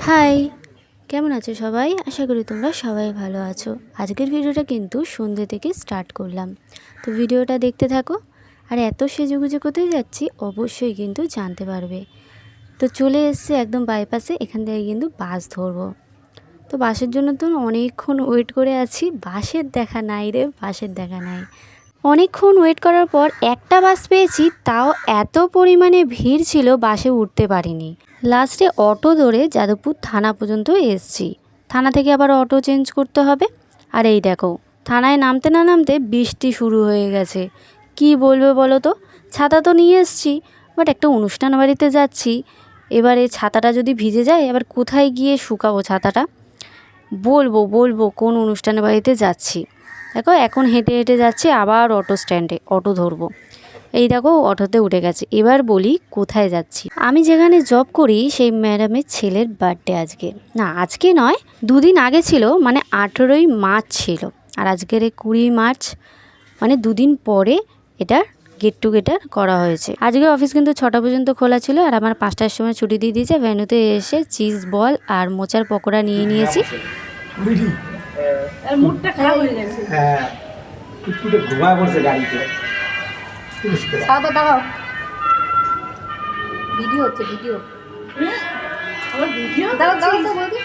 High, কেমন আছো সবাই? আশা করি তোমরা সবাই ভালো আছো। আজকের ভিডিওটা কিন্তু সন্ধ্যে থেকে স্টার্ট করলাম, তো ভিডিওটা দেখতে থাকো। আর এত সেজেগুজে কোথায় যাচ্ছি অবশ্যই কিন্তু জানতে পারবে। তো চলে এসছে একদম বাইপাসে, এখান থেকে কিন্তু বাস ধরবো। তো বাসের জন্য তো অনেকক্ষণ ওয়েট করে আছি, বাসের দেখা নাই রে, বাসের দেখা নাই। অনেকক্ষণ ওয়েট করার পর একটা বাস পেয়েছি, তাও এত পরিমাণে ভিড় ছিল বাসে উঠতে পারিনি। লাস্টে অটো ধরে যাদবপুর থানা পর্যন্ত এসছি। থানা থেকে আবার অটো চেঞ্জ করতে হবে। আর এই দেখো, থানায় নামতে না নামতে বৃষ্টি শুরু হয়ে গেছে। কি বলবে বলো তো? ছাতা তো নিয়ে এসছি, বাট একটা অনুষ্ঠান বাড়িতে যাচ্ছি। এবারে ছাতাটা যদি ভিজে যায়, এবার কোথায় গিয়ে শুকাবো ছাতাটা? বলবো কোন অনুষ্ঠান বাড়িতে যাচ্ছি। দেখো এখন হেঁটে হেঁটে যাচ্ছি আবার অটো স্ট্যান্ডে, অটো ধরবো। এই দেখো অটোতে উঠে গেছে। এবার বলি কোথায় যাচ্ছি। আমি যেখানে জব করি সেই ম্যাডামের ছেলের বার্থডে আজকে। না, আজকে নয়, দুদিন আগে ছিল, মানে 18ই মার্চ ছিল। আর আজকের 20 মার্চ, মানে দুদিন পরে এটার গেট টুগেদার করা হয়েছে। আজকে অফিস কিন্তু 6টা পর্যন্ত খোলা ছিল, আর আমার 5টার সময় ছুটি দিয়ে দিয়েছে। ভেন্যুতে এসে চিজ বল আর মোচার পকোড়া নিয়ে নিয়েছি। মুডটা খারাপ হয়ে গেছে। হ্যাঁ, একটু ঘুমা পড়ছে গাড়িতে। সাদা দাও। ভিডিও হচ্ছে, ভিডিও। আমার ভিডিও দাও দাও তো বৌদি।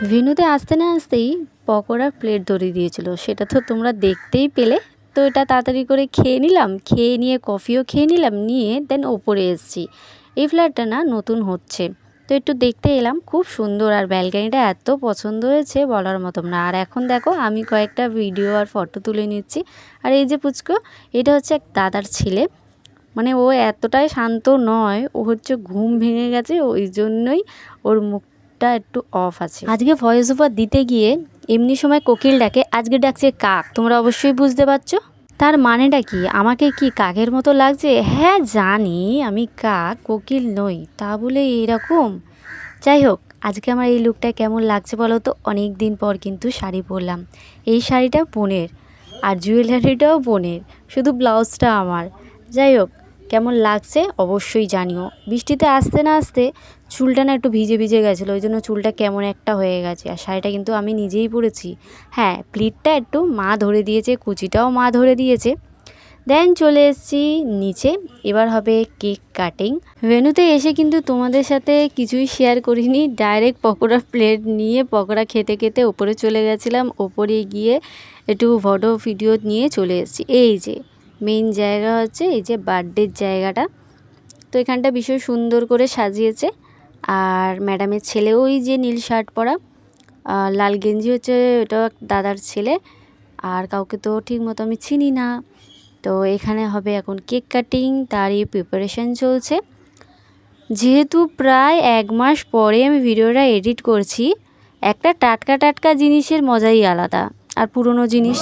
ভেন্যুতে আসতে না আসতেই পকোড়ার প্লেট ধরিয়ে দিয়েছিল, সেটা তো তোমরা দেখতেই পেলে। তো এটা তাড়াতাড়ি করে খেয়ে নিলাম, খেয়ে নিয়ে কফিও খেয়ে নিলাম, নিয়ে দেন ওপরে এসেছি। এই ফ্ল্যাটটা না নতুন হচ্ছে, তো একটু দেখতে এলাম। খুব সুন্দর, আর ব্যালকনিটা এত পছন্দ হয়েছে বলার মতন না। আর এখন দেখো আমি কয়েকটা ভিডিও আর ফটো তুলে নিচ্ছি। আর এই যে পুচকো, এটা হচ্ছে এক দাদার ছেলে। মানে ও এতটাই শান্ত নয়, ও হচ্ছে ঘুম ভেঙে গেছে, ওই জন্যই ওর মুখটা একটু অফ আছে। আজকে ভয়েস ওভার দিতে গিয়ে এমনি সময় কোকিল ডাকে, আজকে ডাকছে কাক। তোমরা অবশ্যই বুঝতে পারছো তার মানেটা কি। আমাকে কি কাকের মতো লাগছে? হ্যাঁ জানি আমি কাক, কোকিল নই, তা বলে এরকম। যাই হোক, আজকে আমার এই লুকটা কেমন লাগছে বলো তো? অনেক দিন পর কিন্তু শাড়ি পরলাম। এই শাড়িটা বোনের, আর জুয়েলারিটাও বোনের, শুধু ব্লাউজটা আমার। যাই হোক, কেমন লাগছে অবশ্যই জানিও। বৃষ্টিতে আসতে না আসতে চুলটা না একটু ভিজে ভিজে গেছিলো, ওই জন্য চুলটা কেমন একটা হয়ে গেছে। আর শাড়িটা কিন্তু আমি নিজেই পরেছি। হ্যাঁ, প্লিটটা একটু মা ধরে দিয়েছে, কুচিটাও মা ধরে দিয়েছে। দেন চলে এসেছি নিচে, এবার হবে কেক কাটিং। ভেন্যুতে এসে কিন্তু তোমাদের সাথে কিছুই শেয়ার করিনি, ডাইরেক্ট পকোড়ার প্লেট নিয়ে পকোড়া খেতে খেতে ওপরে চলে গেছিলাম। ওপরে গিয়ে একটু ফটো ভিডিও নিয়ে চলে এসেছি। এই যে মেইন জায়গা হচ্ছে এই যে বার্থডের জায়গাটা, তো এখানটা ভীষণ সুন্দর করে সাজিয়েছে। আর ম্যাডামের ছেলে, ওই যে নীল শার্ট পরা, লাল গেঞ্জি, হচ্ছে ওটা দাদার ছেলে। আর কাউকে তো ঠিক মতো আমি চিনি না। তো এখানে হবে এখন কেক কাটিং, তারই প্রিপারেশন চলছে। যেহেতু প্রায় 1 মাস পরে আমি ভিডিওটা এডিট করছি, একটা টাটকা টাটকা জিনিসের মজাই আলাদা। আর পুরনো জিনিস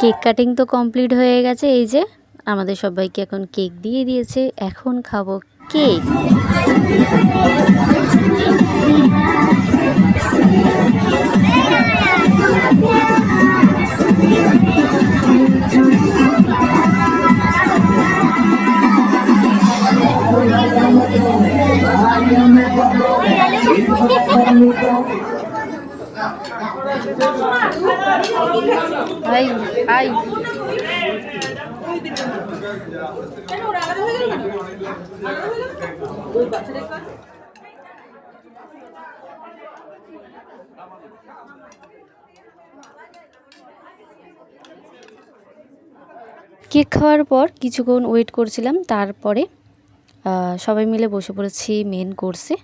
কেক কাটিং তো কমপ্লিট হয়ে গেছে। এই যে আমাদের সবাইকে এখন কেক দিয়ে দিয়েছে, এখন খাবো কেক। হাই হাই, কেক খাওয়ার পর কিছুক্ষণ ওয়েট করছিলাম, তারপরে সবাই মিলে বসে পড়েছি মেন কোর্সে।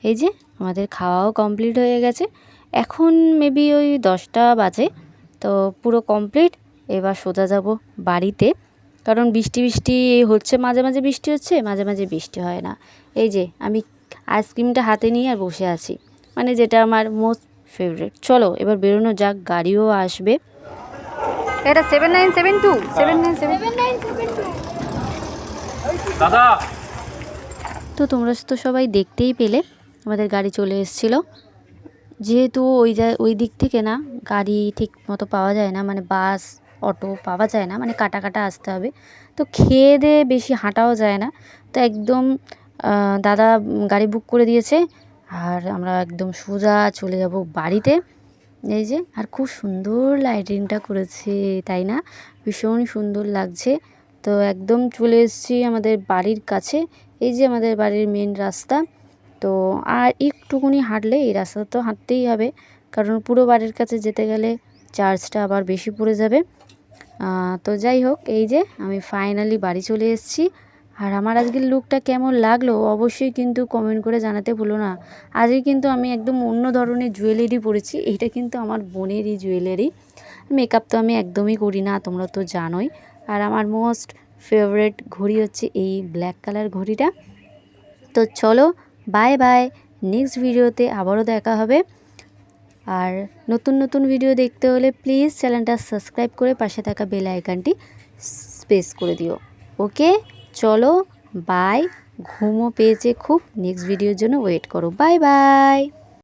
এই যে আমাদের খাওয়াও কমপ্লিট হয়ে গেছে। এখন মেবি ওই 10টা বাজে, তো পুরো কমপ্লিট। এবার সোজা যাব বাড়িতে, কারণ বৃষ্টি হচ্ছে, মাঝে মাঝে বৃষ্টি হচ্ছে, মাঝে মাঝে বৃষ্টি হয় না। এই যে আমি আইসক্রিমটা হাতে নিয়ে আর বসে আছি, মানে যেটা আমার মোস্ট ফেভারিট। চলো এবার বেরোনো যাক, গাড়িও আসবে। এটা 7972 7972 দাদা। তো তোমরা তো সবাই দেখতেই পেলে আমাদের গাড়ি চলে এসেছিলো। যেহেতু ওই দিক থেকে না গাড়ি ঠিক মতো পাওয়া যায় না, মানে বাস অটো পাওয়া যায় না, মানে কাটা কাটা আসতে হবে। তো খেয়ে দেয়ে বেশি হাঁটাও যায় না, তো একদম দাদা গাড়ি বুক করে দিয়েছে, আর আমরা একদম সোজা চলে যাব বাড়িতে। এই যে, আর খুব সুন্দর লাইটিংটা করেছে, তাই না? ভীষণ সুন্দর লাগছে। তো একদম চলে এসেছি আমাদের বাড়ির কাছে। এই যে আমাদের বাড়ির মেন রাস্তা। তো আর একটুকুনি হাঁটলে, এই রাস্তা তো হাঁটতেই হবে, কারণ পুরো বাড়ির কাছে যেতে গেলে চার্জটা আবার বেশি পড়ে যাবে। তো যাই হোক, এই যে আমি ফাইনালি বাড়ি চলে এসেছি। আর আমার আজকের লুকটা কেমন লাগলো অবশ্যই কিন্তু কমেন্ট করে জানাতে ভুলো না। আজকে কিন্তু আমি একদম অন্য ধরনের জুয়েলারি পরেছি, এইটা কিন্তু আমার বোনেরই জুয়েলারি। মেকআপ তো আমি একদমই করি না, তোমরা তো জানোই। আর আমার মোস্ট ফেভারিট ঘড়ি হচ্ছে এই ব্ল্যাক কালার ঘড়িটা। তো চলো, বাই বাই, নেক্সট ভিডিওতে আবারও দেখা হবে। আর নতুন নতুন ভিডিও দেখতে হলে প্লিজ চ্যানেলটা সাবস্ক্রাইব করে পাশে থাকা বেল আইকনটি প্রেস করে দিও। ওকে, চলো বাই। ঘুমও পেয়েছে খুব, নেক্সট ভিডিওর জন্য ওয়েট করো। Bye bye.